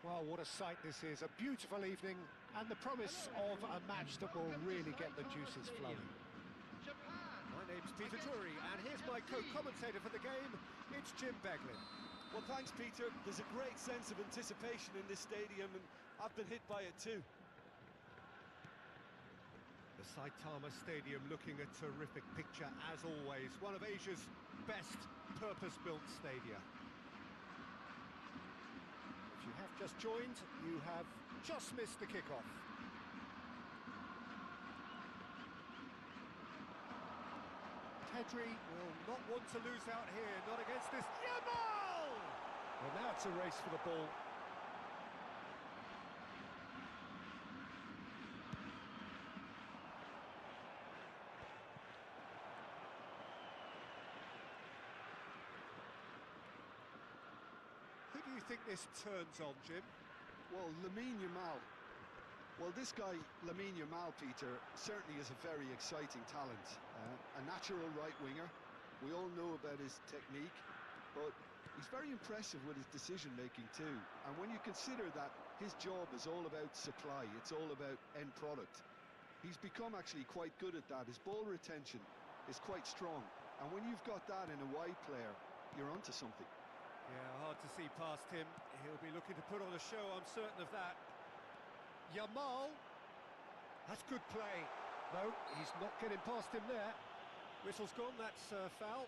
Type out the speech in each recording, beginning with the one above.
Well, what a sight this is, a beautiful evening and the promise of a match that will really get the juices flowing. My name's Peter Drury, and here's my co-commentator for the game, it's Jim Beglin. Well, thanks, Peter. There's a great sense of anticipation in this stadium, and I've been hit by it too. The Saitama Stadium looking a terrific picture, as always. One of Asia's best purpose-built stadia. If you have just joined, you have just missed the kickoff. Pedri will not want to lose out here, not against this Yamal! Well, now it's a race for the ball. Who do you think this turns on, Jim? Well, Lamine Yamal. Well, this guy, Lamine Yamal, Peter, certainly is a very exciting talent. A natural right-winger. We all know about his technique, but he's very impressive with his decision-making too. And when you consider that his job is all about supply, it's all about end product, he's become actually quite good at that. His ball retention is quite strong. And when you've got that in a wide player, you're onto something. Yeah, hard to see past him. He'll be looking to put on a show, I'm certain of that. Yamal, that's good play. No, he's not getting past him there. Whistle's gone, that's foul.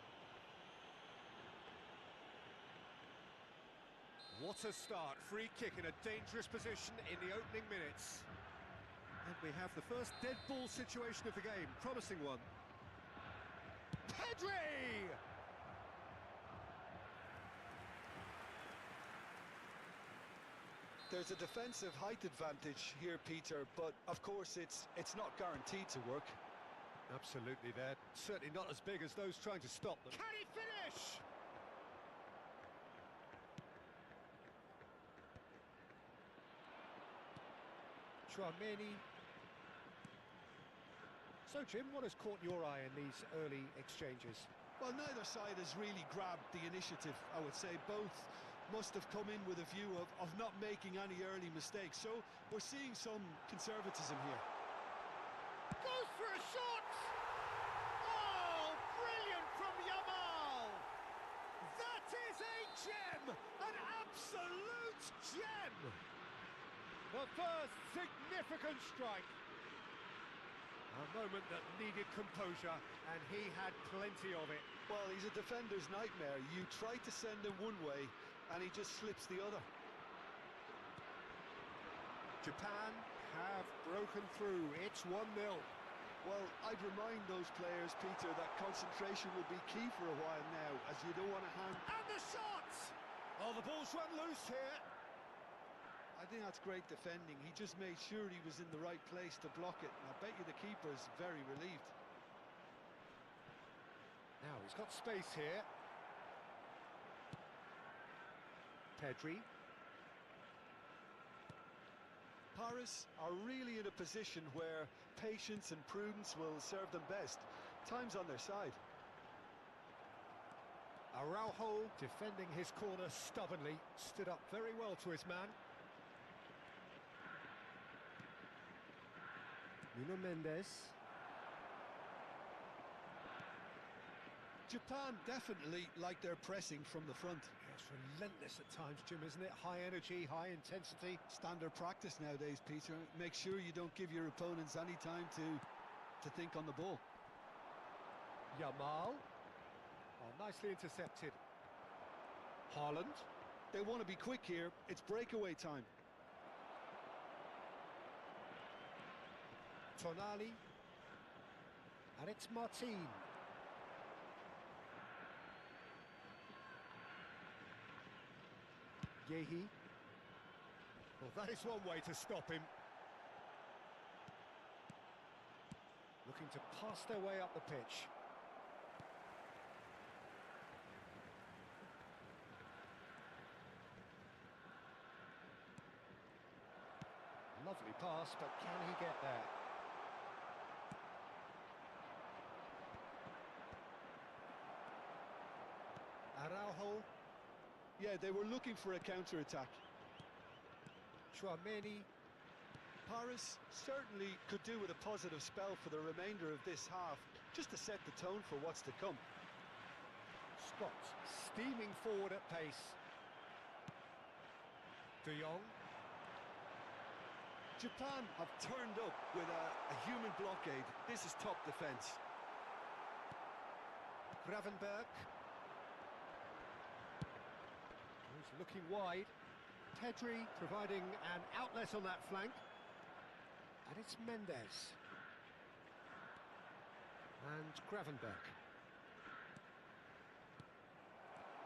What a start, free kick in a dangerous position in the opening minutes. And we have the first dead ball situation of the game, promising one. Pedri! There's a defensive height advantage here, Peter, but of course it's not guaranteed to work. Absolutely, they're certainly not as big as those trying to stop them. Can he finish? Chouameni. So, Jim, what has caught your eye in these early exchanges? Well, neither side has really grabbed the initiative, I would say. Both must have come in with a view of not making any early mistakes. So we're seeing some conservatism here. Goes for a shot! Oh, brilliant from Yamal! That is a gem! An absolute gem! The first significant strike. A moment that needed composure, and he had plenty of it. Well, he's a defender's nightmare. You try to send him one way, and he just slips the other. Japan have broken through. It's 1-0. Well, I'd remind those players, Peter, that concentration will be key for a while now, as you don't want to hand... And the shot! Oh, the ball's run loose here. I think that's great defending. He just made sure he was in the right place to block it, and I bet you the keeper's very relieved. Now he's got space here. Pedri. Paris are really in a position where patience and prudence will serve them best. Time's on their side. Araujo, defending his corner stubbornly, stood up very well to his man. Nuno Mendes. Japan definitely like their pressing from the front. Yeah, it's relentless at times, Jim, isn't it? High energy, high intensity. Standard practice nowadays, Peter. Make sure you don't give your opponents any time to think on the ball. Yamal. Oh, nicely intercepted. Haaland. They want to be quick here. It's breakaway time. Tonali. And it's Martin. Yehi. Well, that is one way to stop him. Looking to pass their way up the pitch. Lovely pass, but can he get there? Araujo. Yeah, they were looking for a counter-attack. P.M.E. Paris certainly could do with a positive spell for the remainder of this half, just to set the tone for what's to come. Scott steaming forward at pace. De Jong. Japan have turned up with a human blockade. This is top defence. Gravenberg. He's looking wide. Pedri providing an outlet on that flank. And it's Mendes. And Gravenberg.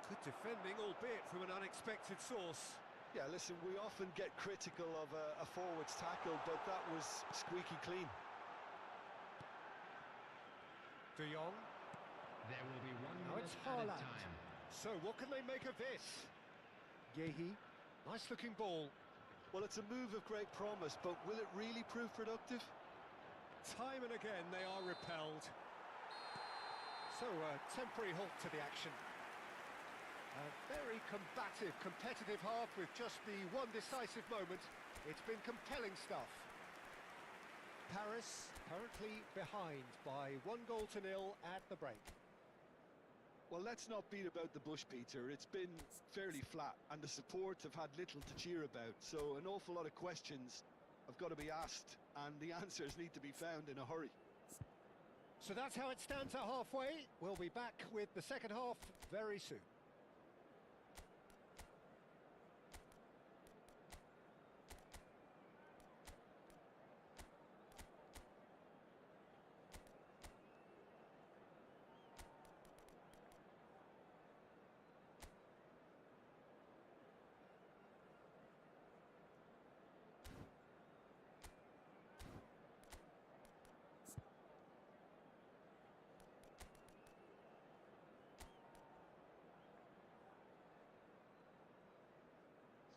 Good defending, albeit from an unexpected source. Yeah, listen, we often get critical of a forward's tackle, but that was squeaky clean. De Jong. There will be 1 Now minute it's added Haaland. time. So what can they make of this? Yehi. Nice looking ball. Well, it's a move of great promise, but will it really prove productive? Time and again they are repelled. So a temporary halt to the action. A very combative, competitive half with just the one decisive moment. It's been compelling stuff. Paris currently behind by 1-0 at the break. Well, let's not beat about the bush, Peter. It's been fairly flat, and the support have had little to cheer about. So an awful lot of questions have got to be asked, and the answers need to be found in a hurry. So that's how it stands at halfway. We'll be back with the second half very soon.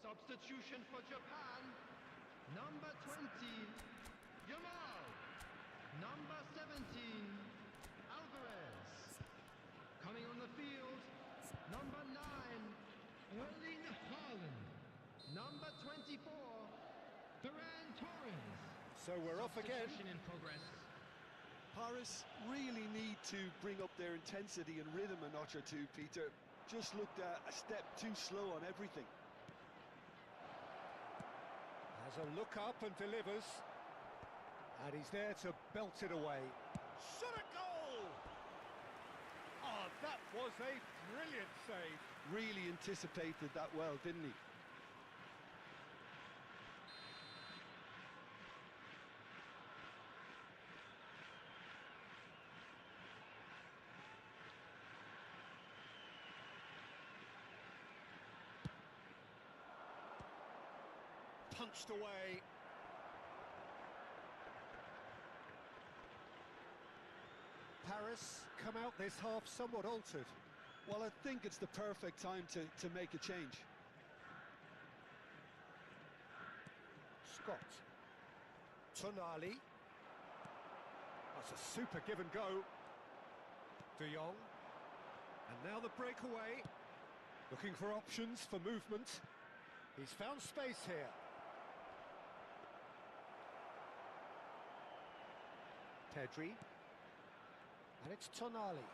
Substitution for Japan. Number 20, Yamal. Number 17, Alvarez. Coming on the field, number 9, Erling Haaland. Number 24, Ferran Torres. So we're off again. Substitution in progress. Paris really need to bring up their intensity and rhythm a notch or two, Peter. Just looked a step too slow on everything. Has a look up and delivers. And he's there to belt it away. Shot a goal! Oh, that was a brilliant save. Really anticipated that well, didn't he? Punched away. Paris come out this half somewhat altered. Well, I think it's the perfect time to make a change. Scott. Tonali. That's a super give and go. De Jong. And now the breakaway. Looking for options for movement. He's found space here. Pedri. And it's Tonali.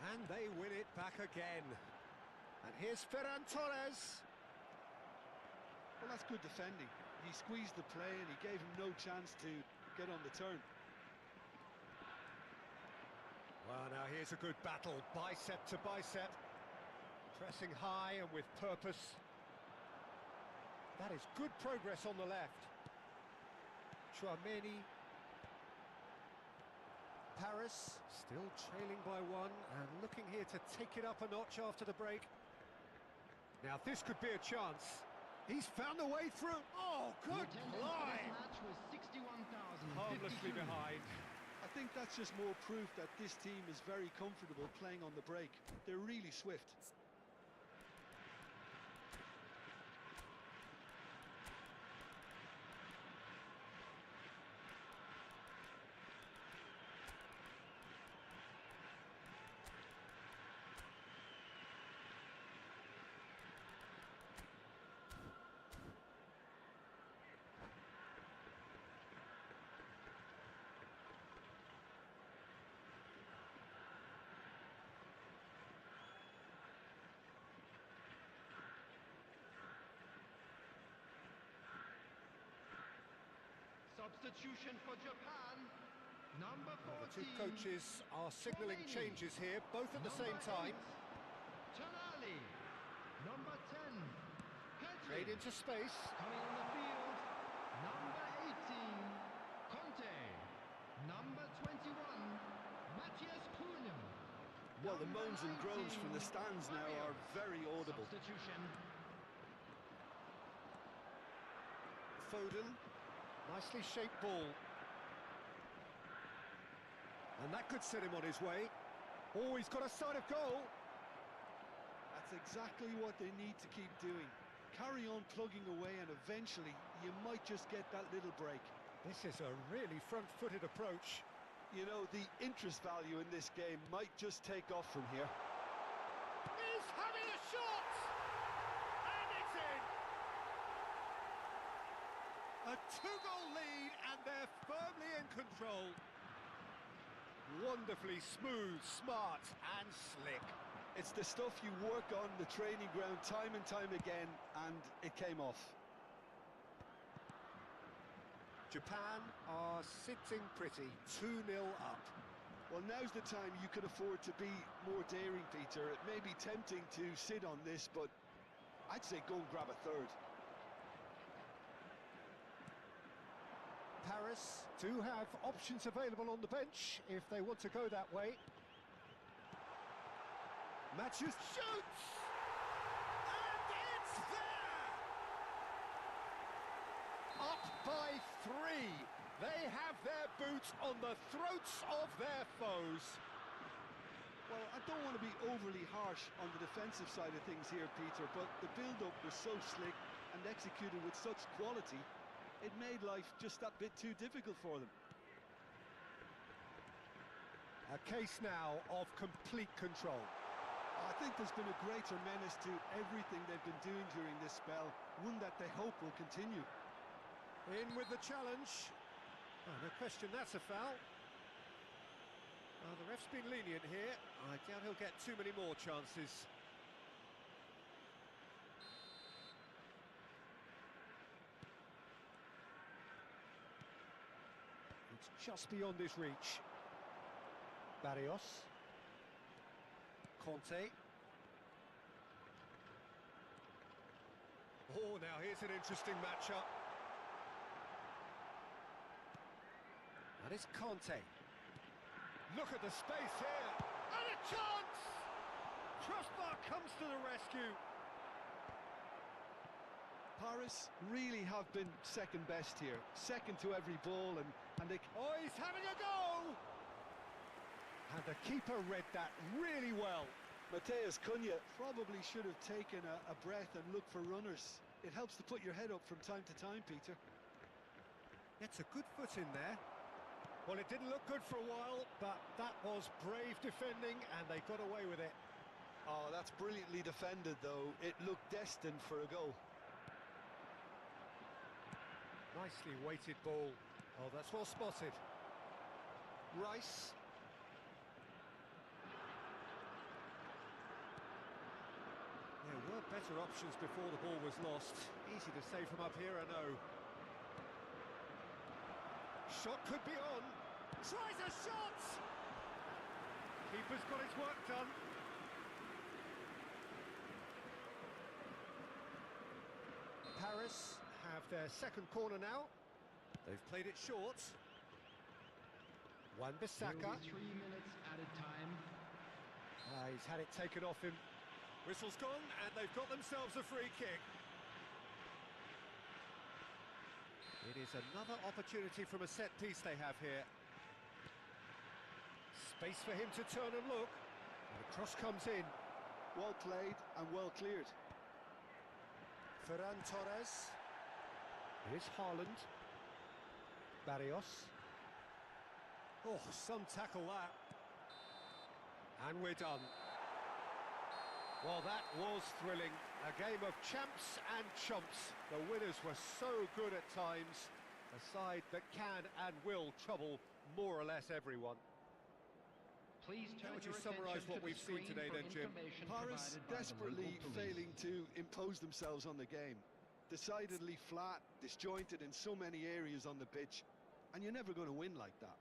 And they win it back again. And here's Ferran Torres. Well, that's good defending. He squeezed the play and he gave him no chance to get on the turn. Well, now here's a good battle, bicep to bicep. Pressing high and with purpose. That is good progress on the left. P.M.E. Paris still trailing by 1 and looking here to take it up a notch after the break. Now this could be a chance. He's found a way through. Oh, good line! Match was 61,052. Harmlessly behind. I think that's just more proof that this team is very comfortable playing on the break. They're really swift. Substitution for Japan. Number 14. Well, the two coaches are signalling changes here, both at the same time. Tonali. Number 10. Played into space. Coming on the field. Number 18. Conte. Number 21. Matthias Cunha. Well, the moans and groans from the stands now are very audible. Substitution. Foden. Nicely shaped ball. And that could set him on his way. Oh, he's got a sight of goal. That's exactly what they need to keep doing. Carry on plugging away and eventually you might just get that little break. This is a really front-footed approach. You know, the interest value in this game might just take off from here. He's having a shot! And it's in! A two-goal lead and they're firmly in control. Wonderfully smooth, smart and slick. It's the stuff you work on the training ground time and time again, and it came off. Japan are sitting pretty, 2-0 up. Well, now's the time you can afford to be more daring, Peter. It may be tempting to sit on this, but I'd say go and grab a third. Paris do have options available on the bench if they want to go that way. Matthews shoots! And it's there! Up by 3. They have their boots on the throats of their foes. Well, I don't want to be overly harsh on the defensive side of things here, Peter, but the build-up was so slick and executed with such quality, it made life just that bit too difficult for them. A case now of complete control. I think there's been a greater menace to everything they've been doing during this spell, one that they hope will continue. In with the challenge. Oh, no question, that's a foul. The ref's been lenient here. I doubt he'll get too many more chances. It's just beyond his reach. Barrios. Conte. Oh, now here's an interesting matchup. That is Conte. Look at the space here. And a chance! Crossbar comes to the rescue. Paris really have been second best here. Second to every ball and they... Oh, he's having a go! And the keeper read that really well. Matthias Cunha probably should have taken a breath and looked for runners. It helps to put your head up from time to time, Peter. Gets a good foot in there. Well, it didn't look good for a while, but that was brave defending and they got away with it. Oh, that's brilliantly defended, though. It looked destined for a goal. Nicely weighted ball. Oh, that's well spotted. Rice. There were better options before the ball was lost. Easy to say from up here, I know. Shot could be on. Tries a shot! Keeper's got his work done. Paris have their second corner now. They've played it short. Wan-Bissaka. 3 minutes at a time. He's had it taken off him. Whistle's gone, and they've got themselves a free kick. It is another opportunity from a set piece they have here. Space for him to turn and look. And the cross comes in. Well played and well cleared. Ferran Torres. Here's Haaland. Barrios. Oh, some tackle that. And we're done. Well, that was thrilling. A game of champs and chumps. The winners were so good at times. A side that can and will trouble more or less everyone. Please How turn would you your summarise attention what to the we've seen screen today for then, Jim? information Paris provided by the desperately local police. failing to impose themselves on the game. Decidedly flat, disjointed in so many areas on the pitch. and you're never going to win like that.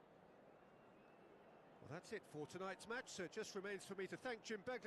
Well, that's it for tonight's match, so it just remains for me to thank Jim Beglin.